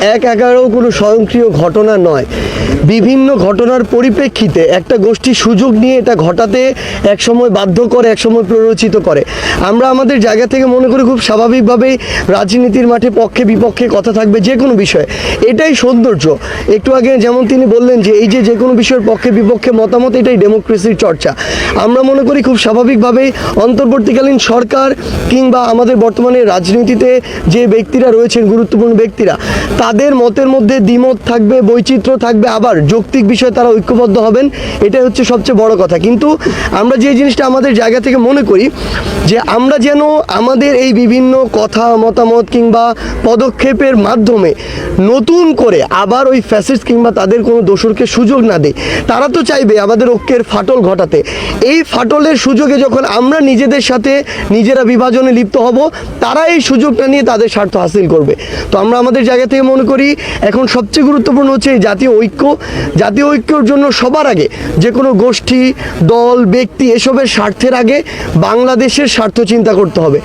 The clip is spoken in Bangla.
এক এগারো কোনো স্বয়ংক্রিয় ঘটনা নয়, বিভিন্ন ঘটনার পরিপ্রেক্ষিতে একটা গোষ্ঠী সুযোগ নিয়ে এটা ঘটাতে একসময় বাধ্য করে, একসময় প্ররোচিত করে। আমরা আমাদের জায়গা থেকে মনে করি খুব স্বাভাবিকভাবেই রাজনীতির মাঠে পক্ষে বিপক্ষে কথা থাকবে যে কোনো বিষয়ে, এটাই সৌন্দর্য। একটু আগে যেমন তিনি বললেন যে এই যে কোনো বিষয়ের পক্ষে বিপক্ষে মতামত, এটাই ডেমোক্রেসির চর্চা। আমরা মনে করি খুব স্বাভাবিকভাবেই অন্তর্বর্তীকালীন সরকার কিংবা আমাদের বর্তমানে রাজনীতিতে যে ব্যক্তিরা রয়েছেন, গুরুত্বপূর্ণ ব্যক্তিরা, তাদের মতের মধ্যে দ্বিমত থাকবে, বৈচিত্র্য থাকবে, আবার যৌক্তিক বিষয়ে তারা ঐক্যবদ্ধ হবেন, এটাই হচ্ছে সবচেয়ে বড় কথা। কিন্তু আমরা যে জিনিসটা আমাদের জায়গা থেকে মনে করি যে আমরা যেন আমাদের এই বিভিন্ন কথা মতামত কিংবা পদক্ষেপের মাধ্যমে নতুন করে আবার ওই ফ্যাসিস্ট কিংবা তাদের কোনো দোসরকে সুযোগ না দেয়। তারা তো চাইবে আমাদের ঐক্যের ফাটল ঘটাতে। এই ফাটলের সুযোগে যখন আমরা নিজেদের সাথে নিজেরা বিভাজনে লিপ্ত হব, তারা এই সুযোগটা নিয়ে তাদের স্বার্থ হাসিল করবে। তো আমরা আমাদের জায়গা থেকে মনে করি এখন সবচেয়ে গুরুত্বপূর্ণ হচ্ছে এই জাতীয় ঐক্য। জাতীয় ঐক্যর জন্য সবার আগে যে কোনো গোষ্ঠী, দল, ব্যক্তি এসবের স্বার্থের আগে বাংলাদেশের স্বার্থ চিন্তা করতে হবে।